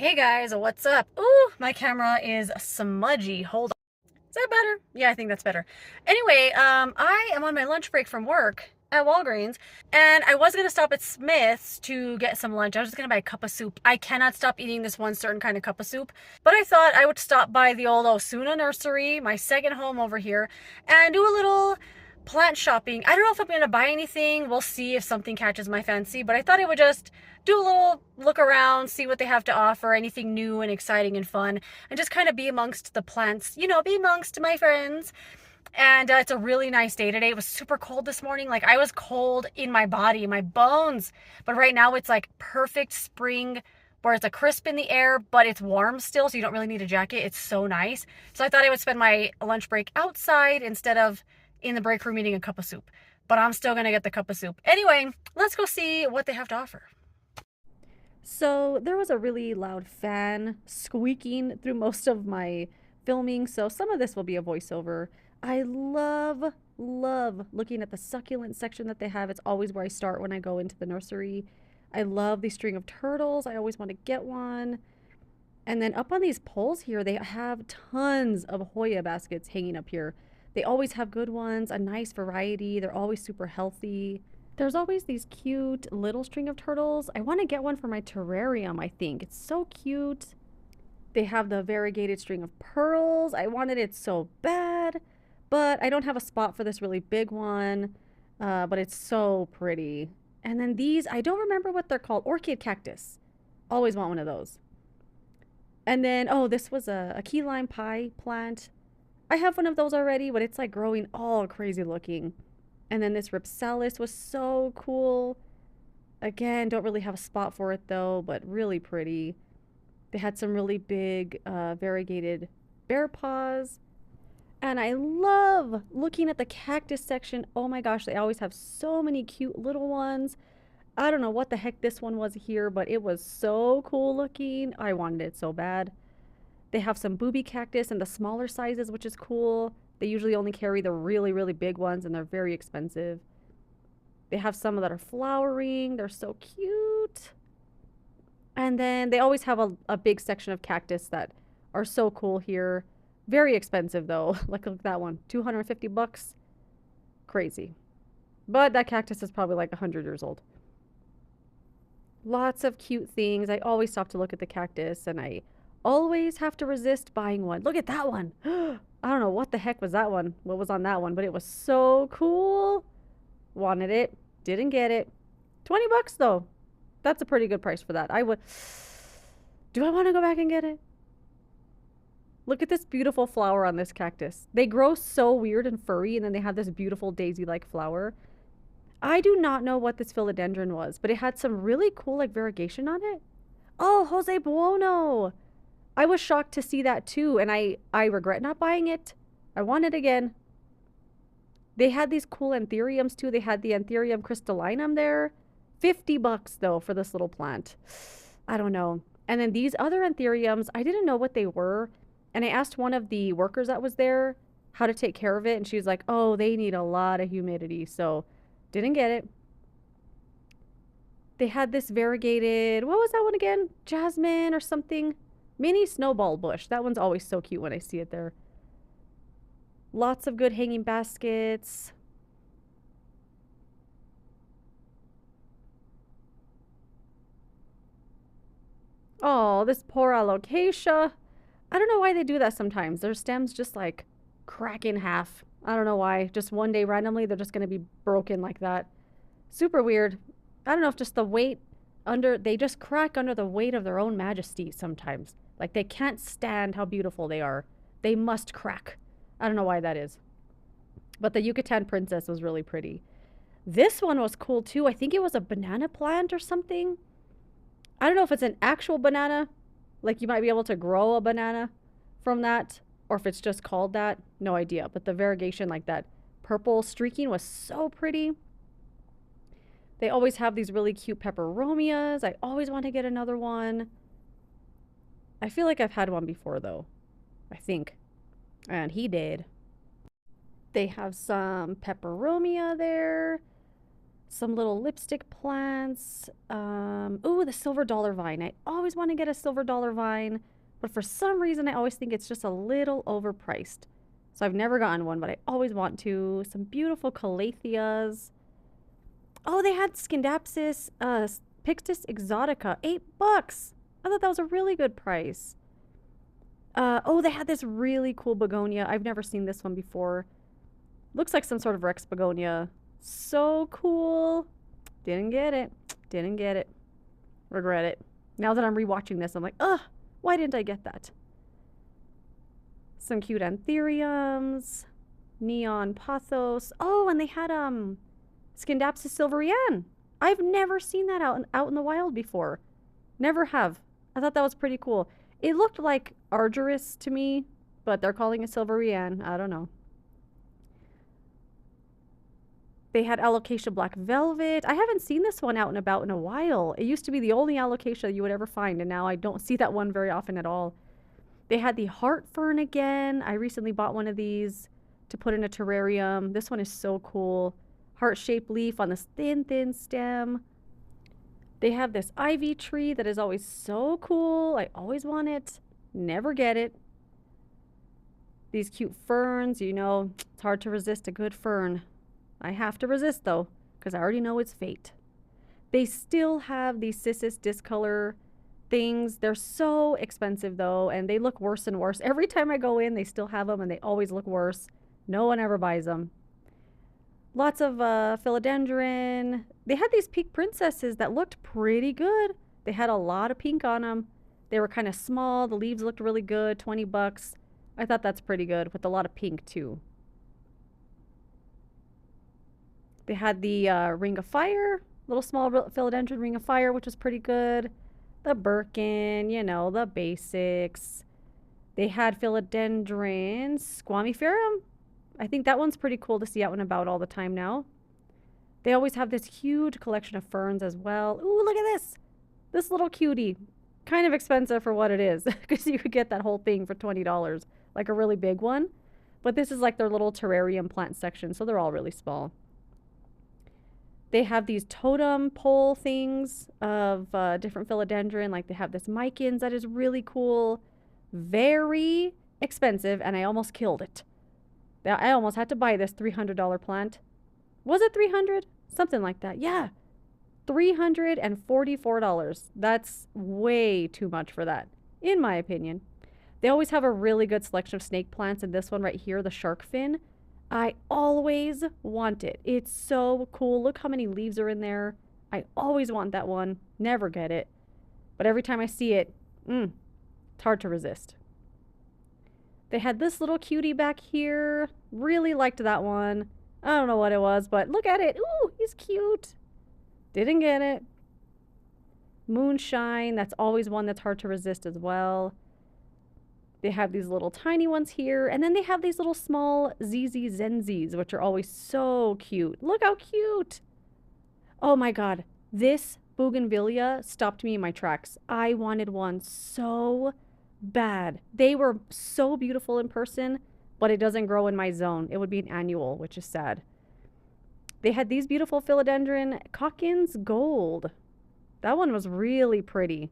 Hey guys, what's up? Ooh, my camera is smudgy. Hold on. Is that better? Yeah, I think that's better. Anyway, I am on my lunch break from work at Walgreens, and I was gonna stop at Smith's to get some lunch. I was just gonna buy a cup of soup. I cannot stop eating this one certain kind of cup of soup, but I thought I would stop by the old Osuna Nursery, my second home over here, and do a little plant shopping. I don't know if I'm gonna buy anything. We'll see if something catches my fancy, but I thought I would just do a little look around, see what they have to offer, anything new and exciting and fun, and just kind of be amongst the plants, be amongst my friends. And it's a really nice day today. It was super cold this morning. Like, I was cold in my body, my bones. But right now it's like perfect spring where it's a crisp in the air, but it's warm still, so you don't really need a jacket. It's so nice. So I thought I would spend my lunch break outside instead of in the break room eating a cup of soup. But I'm still going to get the cup of soup. Anyway, let's go see what they have to offer. So there was a really loud fan squeaking through most of my filming, so some of this will be a voiceover. I love looking at the succulent section that they have. It's always where I start when I go into the nursery. I love the string of turtles. I always want to get one. And then up on these poles here, they have tons of Hoya baskets hanging up here. They always have good ones, a nice variety. They're always super healthy. There's always these cute little string of turtles. I want to get one for my terrarium, I think. It's so cute. They have the variegated string of pearls. I wanted it so bad, but I don't have a spot for this really big one. But it's so pretty. And then these, I don't remember what they're called. Orchid cactus. Always want one of those. And then, oh, this was a key lime pie plant. I have one of those already, but it's like growing all crazy looking. And then this Ripsalis was so cool. Again, don't really have a spot for it though, but really pretty. They had some really big variegated bear paws. And I love looking at the cactus section. Oh my gosh, they always have so many cute little ones. I don't know what the heck this one was here, but it was so cool looking. I wanted it so bad. They have some booby cactus in the smaller sizes, which is cool. They usually only carry the really big ones, and they're very expensive. They have some that are flowering. They're so cute. And then they always have a big section of cactus that are so cool here. Very expensive, though. Like, look at that one. 250 bucks. Crazy. But that cactus is probably like 100 years old. Lots of cute things. I always stop to look at the cactus, and I always have to resist buying one. Look at that one. I don't know what the heck was that one. What was on that one, but it was so cool. Wanted it. Didn't get it. 20 bucks though. That's a pretty good price for that. Do I want to go back and get it? Look at this beautiful flower on this cactus. They grow so weird and furry, and then they have this beautiful daisy-like flower. I do not know what this philodendron was, but it had some really cool like variegation on it. Oh, Jose Buono. I was shocked to see that too, and I regret not buying it. I want it again. They had these cool anthuriums too. They had the Anthurium crystallinum there. 50 bucks though for this little plant. I don't know. And then these other anthuriums, I didn't know what they were. And I asked one of the workers that was there how to take care of it. And she was like, oh, they need a lot of humidity. So didn't get it. They had this variegated, what was that one again? Jasmine or something. Mini snowball bush. That one's always so cute when I see it there. Lots of good hanging baskets. Oh, this poor alocasia. I don't know why they do that sometimes. Their stems just like crack in half. I don't know why. Just one day randomly, they're just going to be broken like that. Super weird. I don't know if just the weight they just crack under the weight of their own majesty sometimes. Like they can't stand how beautiful they are. They must crack. I don't know why that is. But the Yucatan princess was really pretty. This one was cool too. I think it was a banana plant or something. I don't know if it's an actual banana. Like you might be able to grow a banana from that. Or if it's just called that. No idea. But the variegation like that purple streaking was so pretty. They always have these really cute peperomias. I always want to get another one. I feel like I've had one before though. I think. And he did. They have some peperomia there. Some little lipstick plants. Ooh, the silver dollar vine. I always want to get a silver dollar vine, but for some reason I always think it's just a little overpriced. So I've never gotten one, but I always want to. Some beautiful calatheas. Oh, they had Scindapsus Pictus exotica, $8. I thought that was a really good price. Oh, they had this really cool begonia. I've never seen this one before. Looks like some sort of Rex begonia. So cool. Didn't get it. Didn't get it. Regret it. Now that I'm rewatching this, I'm like, ugh, why didn't I get that? Some cute anthuriums. Neon pothos. Oh, and they had Scindapsus silverian. I've never seen that out in the wild before. Never have. I thought that was pretty cool. It looked like Argyris to me, but they're calling it silverian. I don't know. They had alocasia black velvet. I haven't seen this one out and about in a while. It used to be the only alocasia you would ever find, and now I don't see that one very often at all. They had the heart fern again. I recently bought one of these to put in a terrarium. This one is so cool. Heart-shaped leaf on this thin, thin stem. They have this ivy tree that is always so cool. I always want it. Never get it. These cute ferns, you know, it's hard to resist a good fern. I have to resist, though, because I already know its fate. They still have these Cissus discolor things. They're so expensive, though, and they look worse and worse. Every time I go in, they still have them, and they always look worse. No one ever buys them. Lots of philodendron. They had these pink princesses that looked pretty good. They had a lot of pink on them. They were kind of small. The leaves looked really good, $20. I thought that's pretty good, with a lot of pink, too. They had the Ring of Fire, little small philodendron Ring of Fire, which was pretty good. The Birkin, you know, the basics. They had philodendron squamiferum. I think that one's pretty cool to see out and about all the time now. They always have this huge collection of ferns as well. Ooh, look at this. This little cutie. Kind of expensive for what it is, because you could get that whole thing for $20, like a really big one. But this is like their little terrarium plant section, so they're all really small. They have these totem pole things of different philodendron. Like they have this Micans that is really cool. Very expensive, and I almost killed it. I almost had to buy this $300 plant. Was it $300? Something like that. Yeah. $344. That's way too much for that, in my opinion. They always have a really good selection of snake plants, and this one right here, the shark fin, I always want it. It's so cool. Look how many leaves are in there. I always want that one. Never get it. But every time I see it, it's hard to resist. They had this little cutie back here. Really liked that one. I don't know what it was, but look at it. Ooh, he's cute. Didn't get it. Moonshine. That's always one that's hard to resist as well. They have these little tiny ones here. And then they have these little small ZZ Zenzis, which are always so cute. Look how cute. Oh my God. This bougainvillea stopped me in my tracks. I wanted one so bad. They were so beautiful in person, but it doesn't grow in my zone. It would be an annual, which is sad. They had these beautiful philodendron Calkins Gold. That one was really pretty.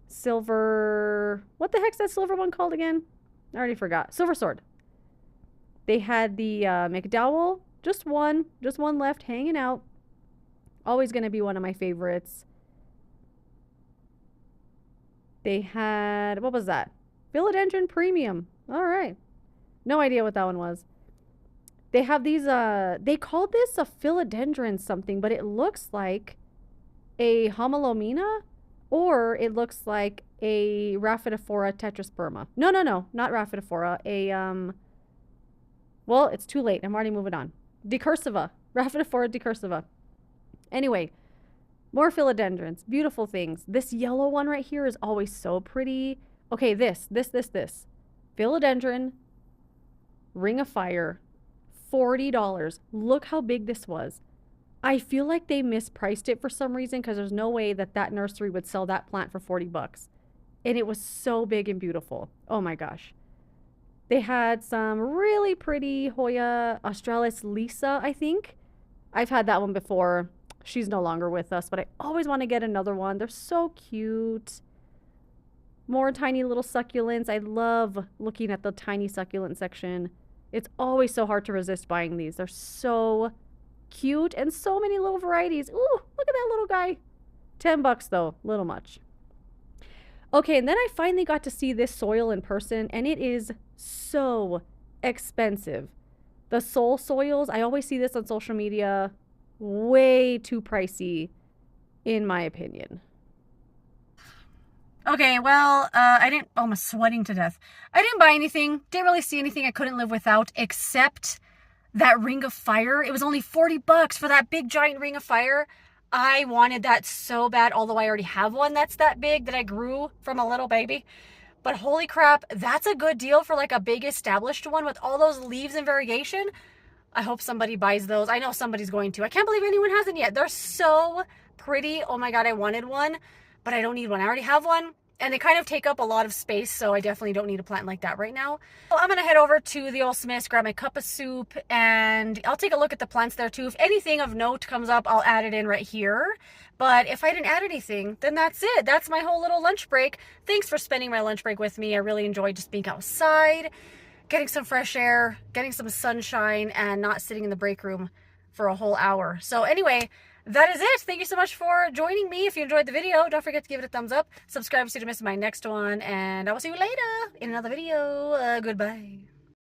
Silver, what the heck's that silver one called again? I already forgot. Silver Sword. They had the McDowell, just one left hanging out. Always going to be one of my favorites. They had, what was that? Philodendron Premium. All right. No idea what that one was. They have these, they called this a philodendron something, but it looks like a Homalomina, or it looks like a Rhaphidophora tetrasperma. No, not Rhaphidophora. Well, it's too late. I'm already moving on. Decursiva. Rhaphidophora decursiva. Anyway, more philodendrons. Beautiful things. This yellow one right here is always so pretty. Okay, this. Philodendron Ring of Fire. $40. Look how big this was. I feel like they mispriced it for some reason, because there's no way that nursery would sell that plant for $40. And it was so big and beautiful. Oh my gosh. They had some really pretty Hoya Australis Lisa, I think. I've had that one before. She's no longer with us, but I always want to get another one. They're so cute. More tiny little succulents. I love looking at the tiny succulent section. It's always so hard to resist buying these. They're so cute and so many little varieties. Ooh, look at that little guy. $10 though, little much. Okay, and then I finally got to see this soil in person, and it is so expensive. The soul soils, I always see this on social media, way too pricey, in my opinion. Okay, well, oh, I'm sweating to death. I didn't buy anything, didn't really see anything I couldn't live without, except that ring of fire. It was only $40 for that big giant ring of fire. I wanted that so bad, although I already have one that's that big that I grew from a little baby. But holy crap, that's a good deal for like a big established one with all those leaves and variegation. I hope somebody buys those. I know somebody's going to. I can't believe anyone hasn't yet. They're so pretty. Oh my God, I wanted one, but I don't need one. I already have one. And they kind of take up a lot of space, so I definitely don't need a plant like that right now. So I'm going to head over to the old Smith's, grab my cup of soup, and I'll take a look at the plants there too. If anything of note comes up, I'll add it in right here. But if I didn't add anything, then that's it. That's my whole little lunch break. Thanks for spending my lunch break with me. I really enjoyed just being outside, getting some fresh air, getting some sunshine, and not sitting in the break room for a whole hour. So anyway, that is it. Thank you so much for joining me. If you enjoyed the video, don't forget to give it a thumbs up. Subscribe so you don't miss my next one. And I will see you later in another video. Goodbye.